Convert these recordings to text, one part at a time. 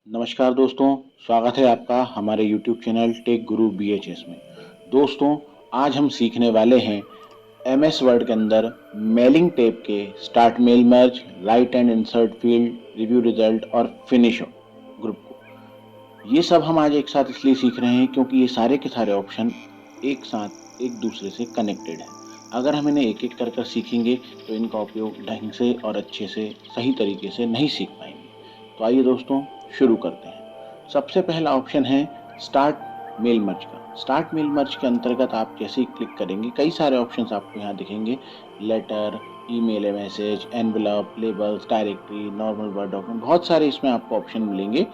नमस्कार दोस्तों, स्वागत है आपका हमारे YouTube चैनल टेक गुरु BHS में। दोस्तों, आज हम सीखने वाले हैं MS वर्ड के अंदर मेलिंग टैब के start mail merge, write and insert field, review result और फिनिश ग्रुप को। ये सब हम आज एक साथ इसलिए सीख रहे हैं क्योंकि ये सारे के सारे ऑप्शन एक साथ एक दूसरे से कनेक्टेड हैं। अगर हम इन्हें एक-एक कर कर सीखेंगे तो इनका उपयोग ढंग से और अच्छे से सही तरीके से नहीं सीख पाएंगे। तो आइए दोस्तों, शुरू करते हैं। सबसे पहला ऑप्शन है स्टार्ट मेल मर्ज का। स्टार्ट मेल मर्ज के अंतर्गत आप जैसे ही क्लिक करेंगे कई सारे ऑप्शंस आपको यहाँ दिखेंगे। Letter, email message, envelope, labels, directory, normal word document, बहुत सारे इसमें आपको ऑप्शन मिलेंगे,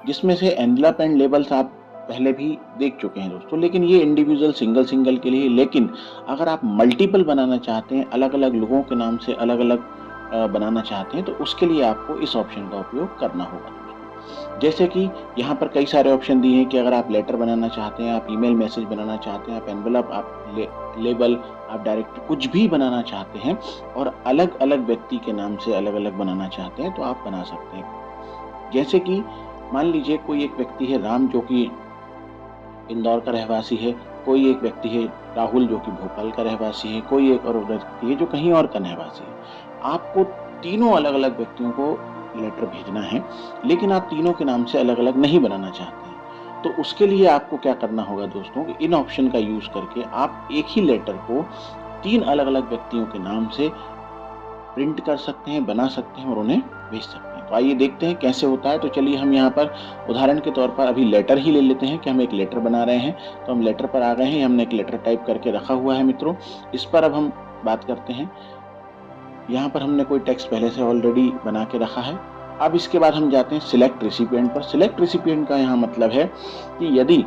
जिसमें से एनवेलप एंड लेबल्स आप पहले भी देख चुके हैं दोस्तों, लेकिन ये इंडिविजुअल सिंगल सिंगल के लिए। लेकिन अगर आप मल्टीपल बनाना चाहते हैं, अलग अलग लोगों के नाम से अलग अलग बनाना चाहते हैं, तो उसके लिए आपको इस ऑप्शन का उपयोग करना होगा दोस्तों। जैसे कि यहाँ पर कई सारे ऑप्शन दिए हैं कि अगर आप लेटर बनाना चाहते हैं, आप ईमेल मैसेज बनाना चाहते हैं, आप एनवेलप, आप लेबल, आप डायरेक्ट कुछ भी बनाना चाहते हैं और अलग अलग व्यक्ति के नाम से अलग अलग बनाना चाहते हैं, तो आप बना सकते हैं। जैसे कि मान लीजिए कोई एक व्यक्ति है राम, जो कि इंदौर का रहवासी है, कोई एक व्यक्ति है राहुल, जो कि भोपाल का रहवासी है, कोई एक और व्यक्ति है जो कहीं और का रहवासी है। आपको तीनों अलग-अलग व्यक्तियों को लेटर भेजना है, लेकिन आप तीनों के नाम से अलग-अलग नहीं बनाना चाहते हैं। तो उसके लिए आपको क्या करना होगा दोस्तों कि इन ऑप्शन का यूज़ करके आप एक ही लेटर को 3 अलग-अलग व्यक्तियों के नाम से प्रिंट कर सकते हैं, बना सकते हैं और उन्हें भेज सकते हैं। तो आइए देखते हैं कैसे होता है। तो चलिए हम यहाँ पर उदाहरण के तौर पर अभी लेटर ही ले लेते हैं कि हम एक लेटर बना रहे हैं। तो हम लेटर पर आ गए हैं, हमने एक लेटर टाइप करके रखा हुआ है मित्रों। इस पर अब हम बात करते हैं। यहाँ पर हमने कोई टेक्स्ट पहले से ऑलरेडी बना के रखा है। अब इसके बाद हम जाते हैं सिलेक्ट रिसिपिएंट पर। सिलेक्ट रिसिपिएंट का यहाँ मतलब है कि यदि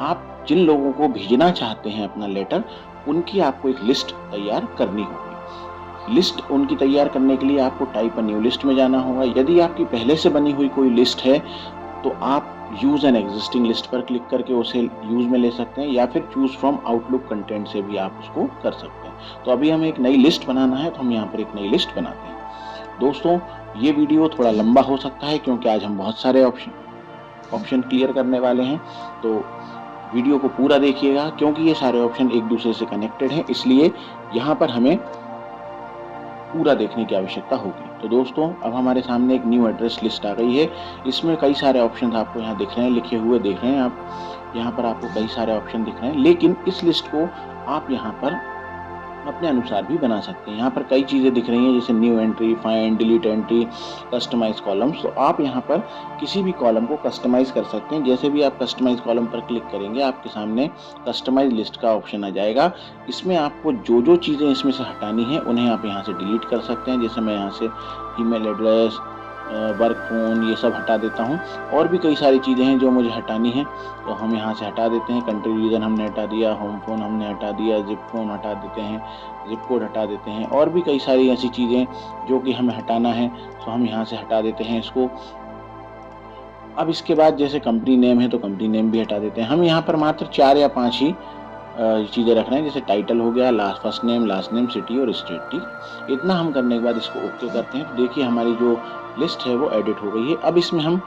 आप जिन लोगों को भेजना चाहते हैं अपना लेटर, उनकी आपको एक लिस्ट तैयार करनी होगी। लिस्ट उनकी तैयार करने के लिए आपको टाइप अ न्यू लिस्ट में जाना होगा। यदि आपकी पहले से बनी हुई कोई लिस्ट है, तो आप यूज एन एग्जिस्टिंग लिस्ट पर क्लिक करके उसे यूज में ले सकते हैं, या फिर चूज फ्रॉम आउटलुक कंटेंट से भी आप उसको कर सकते हैं। तो अभी हमें एक नई लिस्ट बनाना है, तो हम यहाँ पर एक नई लिस्ट बनाते हैं। दोस्तों, ये वीडियो थोड़ा लंबा हो सकता है क्योंकि आज हम बहुत सारे ऑप्शन क्लियर करने वाले हैं। तो वीडियो को पूरा देखिएगा क्योंकि ये सारे ऑप्शन एक दूसरे से कनेक्टेड हैं, इसलिए यहाँ पर हमें पूरा देखने की आवश्यकता होगी। तो दोस्तों, अब हमारे सामने एक न्यू एड्रेस लिस्ट आ गई है। इसमें कई सारे ऑप्शन आपको यहाँ दिख रहे हैं, लिखे हुए देख रहे हैं आप। यहाँ पर आपको कई सारे ऑप्शन दिख रहे हैं, लेकिन इस लिस्ट को आप यहाँ पर अपने अनुसार भी बना सकते हैं। यहाँ पर कई चीज़ें दिख रही हैं, जैसे new entry, find, delete entry, customise columns. तो आप यहाँ पर किसी भी कॉलम को कस्टमाइज कर सकते हैं। जैसे भी आप कस्टमाइज कॉलम पर क्लिक करेंगे, आपके सामने कस्टमाइज लिस्ट का ऑप्शन आ जाएगा। इसमें आपको जो जो चीज़ें इसमें से हटानी है, उन्हें आप यहाँ से डिलीट कर सकते हैं। जैसे मैं यहाँ से ईमेल एड्रेस, वर्क फ़ोन, ये सब हटा देता हूँ। और भी कई सारी चीज़ें हैं जो मुझे हटानी है, तो हम यहाँ से हटा देते हैं। कंट्री रीजन हमने हटा दिया, होम फ़ोन हमने हटा दिया, ज़िप फ़ोन हटा देते हैं, ज़िप कोड हटा देते हैं, और भी कई सारी ऐसी चीज़ें जो कि हमें हटाना है, तो हम यहाँ से हटा देते हैं इसको। अब इसके बाद जैसे कंपनी नेम है, तो कंपनी नेम भी हटा देते हैं। हम यहाँ पर मात्र 4 या 5 ही चीज़ें रख रहे हैं, जैसे टाइटल हो गया, first name, last name, city और स्टेट। ठीक, इतना हम करने के बाद इसको ओके करते हैं। तो देखिए हमारी जो लिस्ट है वो एडिट हो गई है। अब इसमें हम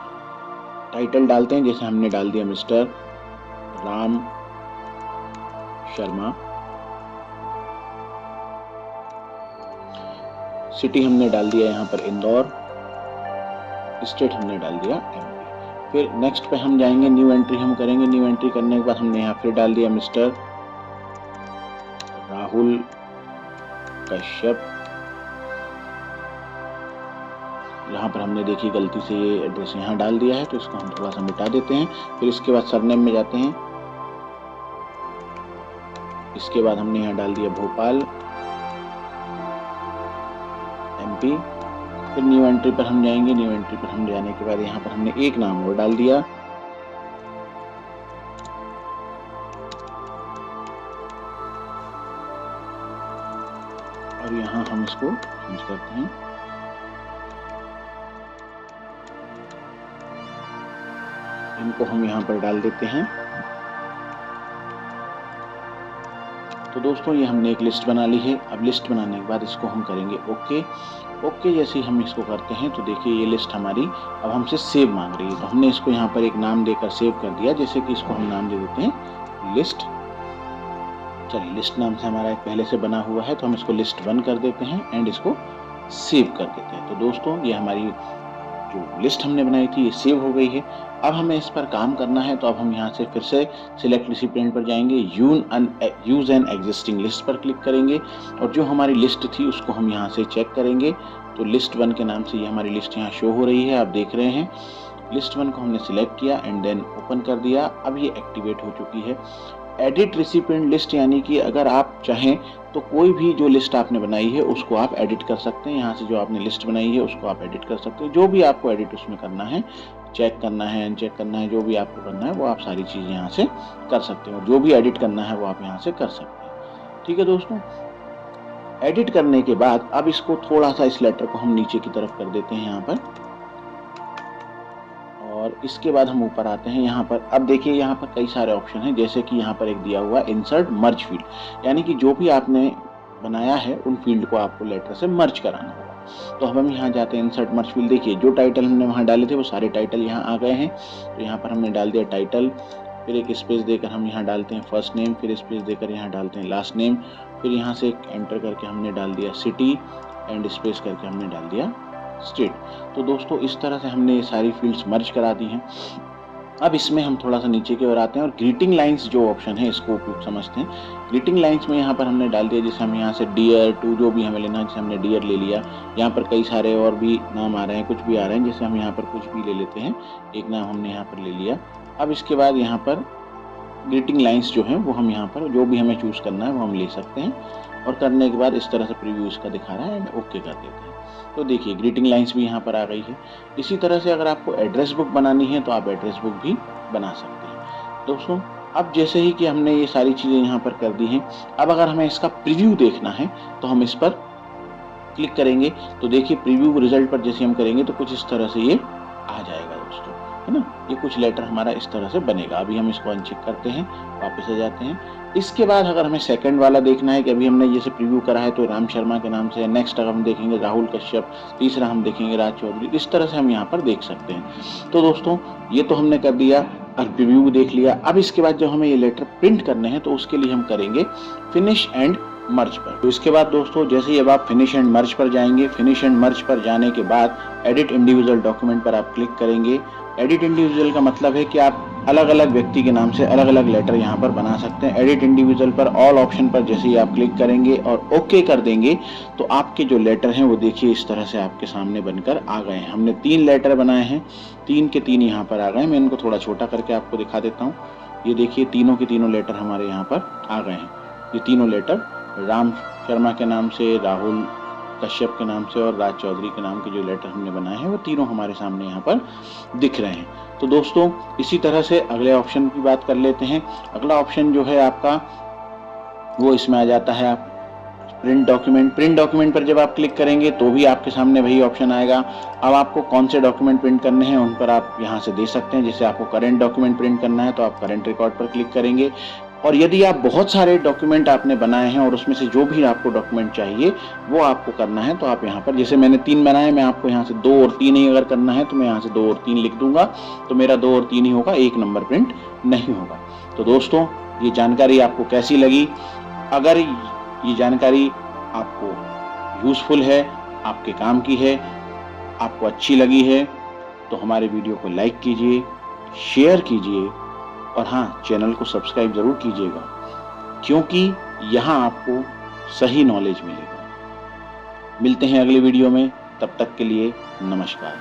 टाइटल डालते हैं, जैसे हमने डाल दिया मिस्टर राम शर्मा। सिटी हमने डाल दिया यहाँ पर इंदौर, स्टेट हमने डाल दिया MP। फिर नेक्स्ट पे हम जाएंगे, न्यू एंट्री हम करेंगे। न्यू एंट्री करने के बाद हमने यहाँ फिर डाल दिया मिस्टर राहुल कश्यप। यहाँ पर हमने देखी गलती से ये एड्रेस यहाँ डाल दिया है, तो इसको हम थोड़ा सा मिटा देते हैं। फिर इसके बाद सरनेम में जाते हैं। इसके बाद हमने यहाँ डाल दिया भोपाल, MP। फिर न्यू एंट्री पर हम जाएंगे। न्यू एंट्री पर हम जाने के बाद यहाँ पर हमने एक नाम और डाल दिया, और यहाँ हम इसको चेंज करते हैं। इनको हम यहाँ पर डाल देते हैं। तो दोस्तों ये हमने एक लिस्ट बना ली है। अब लिस्ट बनाने के बाद इसको हम करेंगे ओके। ओके जैसे ही हम इसको करते हैं तो देखिए ये लिस्ट हमारी अब हमसे सेव मांग रही है। तो हमने इसको यहाँ पर एक नाम देकर सेव कर दिया, जैसे कि इसको हम नाम दे देते हैं लिस्ट। चलिए लिस्ट नाम से हमारा एक पहले से बना हुआ है, तो हम इसको लिस्ट 1 कर देते हैं एंड इसको सेव कर देते हैं। तो दोस्तों ये हमारी जो लिस्ट हमने बनाई थी ये सेव हो गई है। अब हमें इस पर काम करना है, तो अब हम यहाँ से फिर से सिलेक्ट रिसिपिएंट पर जाएंगे, यूज एन एग्जिस्टिंग लिस्ट पर क्लिक करेंगे और जो हमारी लिस्ट थी उसको हम यहाँ से चेक करेंगे। तो लिस्ट 1 के नाम से ये हमारी लिस्ट यहाँ शो हो रही है, आप देख रहे हैं। लिस्ट 1 को हमने सिलेक्ट किया एंड देन ओपन कर दिया। अब ये एक्टिवेट हो चुकी है। एडिट रिसिपिएंट लिस्ट यानी कि अगर आप चाहें तो कोई भी जो लिस्ट आपने बनाई है उसको आप एडिट कर सकते हैं। यहाँ से जो आपने लिस्ट बनाई है उसको आप एडिट कर सकते हैं। जो भी आपको एडिट उसमें करना है, चेक करना है, अनचेक करना है, जो भी आपको करना है वो आप सारी चीज़ें यहाँ से कर सकते हो। जो भी एडिट करना है वो आप यहाँ से कर सकते हैं। ठीक है दोस्तों, एडिट करने के बाद अब इसको थोड़ा सा इस लेटर को हम नीचे की तरफ कर देते हैं यहाँ पर, और इसके बाद हम ऊपर आते हैं। यहाँ पर अब देखिए यहाँ पर कई सारे ऑप्शन हैं, जैसे कि यहाँ पर एक दिया हुआ इंसर्ट मर्ज फील्ड, यानी कि जो भी आपने बनाया है उन फील्ड को आपको लेटर से मर्ज कराना होगा। तो अब हम यहाँ जाते हैं इंसर्ट मर्ज फील्ड। देखिए जो टाइटल हमने वहाँ डाले थे वो सारे टाइटल यहाँ आ गए हैं। तो यहाँ पर हमने डाल दिया टाइटल, फिर एक स्पेस देकर हम यहाँ डालते हैं फर्स्ट नेम, फिर स्पेस देकर यहाँ डालते हैं लास्ट नेम, फिर यहाँ से एंटर करके हमने डाल दिया सिटी एंड स्पेस करके हमने डाल दिया स्टेट। तो दोस्तों इस तरह से हमने ये सारी फील्ड्स मर्ज करा दी हैं। अब इसमें हम थोड़ा सा नीचे की ओर आते हैं और ग्रीटिंग लाइंस जो ऑप्शन है इसको उपयुक्त समझते हैं। ग्रीटिंग लाइंस में यहाँ पर हमने डाल दिया, जैसे हम यहाँ से डियर टू जो भी हमें लेना है, जैसे हमने डियर ले लिया। यहाँ पर कई सारे और भी नाम आ रहे हैं, कुछ भी आ रहे हैं, जैसे हम यहाँ पर कुछ भी ले लेते हैं, एक नाम हमने यहाँ पर ले लिया। अब इसके बाद यहाँ पर ग्रीटिंग लाइंस जो हैं वो हम यहाँ पर जो भी हमें चूज़ करना है वो हम ले सकते हैं, और करने के बाद इस तरह से प्रीव्यू इसका दिखा रहा है एंड ओके कर देते हैं। तो देखिए ग्रीटिंग लाइंस भी यहाँ पर आ गई है। इसी तरह से अगर आपको एड्रेस बुक बनानी है तो आप एड्रेस बुक भी बना सकते हैं। दोस्तों अब जैसे ही कि हमने ये सारी चीज़ें यहाँ पर कर दी हैं, अब अगर हमें इसका प्रीव्यू देखना है तो हम इस पर क्लिक करेंगे। तो देखिए प्रीव्यू रिजल्ट पर जैसे हम करेंगे तो कुछ इस तरह से ये आ जाएगा दोस्तों, है ना। ये कुछ लेटर हमारा इस तरह से बनेगा। अभी हम इसको अनचेक करते हैं, वापस आ जाते हैं। इसके बाद अगर हमें सेकंड वाला देखना है कि अभी हमने जैसे प्रीव्यू करा है तो राम शर्मा के नाम से, नेक्स्ट अगर हम देखेंगे राहुल कश्यप, तीसरा हम देखेंगे राज चौधरी, इस तरह से हम यहाँ पर देख सकते हैं। तो दोस्तों ये तो हमने कर दिया और प्रीव्यू देख लिया। अब इसके बाद जब हमें ये लेटर प्रिंट करने हैं तो उसके लिए हम करेंगे फिनिश एंड मर्ज पर। तो इसके बाद दोस्तों जैसे ही अब आप फिनिश एंड मर्ज पर जाएंगे, फिनिश एंड मर्ज पर जाने के बाद एडिट इंडिविजुअल डॉक्यूमेंट पर आप क्लिक करेंगे। एडिट इंडिविजुअल का मतलब है कि आप अलग अलग व्यक्ति के नाम से अलग अलग लेटर यहाँ पर बना सकते हैं। एडिट इंडिविजुअल पर ऑल ऑप्शन पर जैसे ही आप क्लिक करेंगे और ओके कर देंगे तो आपके जो लेटर हैं वो देखिए इस तरह से आपके सामने बनकर आ गए हैं। हमने 3 लेटर बनाए हैं, 3 के 3 यहाँ पर आ गए। मैं इनको थोड़ा छोटा करके आपको दिखा देता हूँ। ये देखिए तीनों के तीनों लेटर हमारे यहाँ पर आ गए हैं। ये तीनों लेटर राम शर्मा के नाम से, राहुल कश्यप के नाम से और राज चौधरी के नाम के जो लेटर हमने बनाए हैं वो तीनों हमारे सामने यहाँ पर दिख रहे हैं। तो दोस्तों इसी तरह से अगले ऑप्शन की बात कर लेते हैं। अगला ऑप्शन जो है आपका वो इसमें आ जाता है आप प्रिंट डॉक्यूमेंट। प्रिंट डॉक्यूमेंट पर जब आप क्लिक करेंगे तो भी आपके सामने वही ऑप्शन आएगा। अब आपको कौन से डॉक्यूमेंट प्रिंट करने हैं उन पर आप यहाँ से दे सकते हैं। जैसे आपको करेंट डॉक्यूमेंट प्रिंट करना है तो आप करेंट रिकॉर्ड पर क्लिक करेंगे, और यदि आप बहुत सारे डॉक्यूमेंट आपने बनाए हैं और उसमें से जो भी आपको डॉक्यूमेंट चाहिए वो आपको करना है तो आप यहाँ पर, जैसे मैंने 3 बनाए, मैं आपको यहाँ से 2 और 3 ही अगर करना है तो मैं यहाँ से 2 और 3 लिख दूंगा, तो मेरा 2 और 3 ही होगा, 1 नंबर प्रिंट नहीं होगा। तो दोस्तों ये जानकारी आपको कैसी लगी? अगर ये जानकारी आपको यूजफुल है, आपके काम की है, आपको अच्छी लगी है तो हमारे वीडियो को लाइक कीजिए, शेयर कीजिए और हाँ, चैनल को सब्सक्राइब जरूर कीजिएगा, क्योंकि यहाँ आपको सही नॉलेज मिलेगा। मिलते हैं अगले वीडियो में, तब तक के लिए नमस्कार।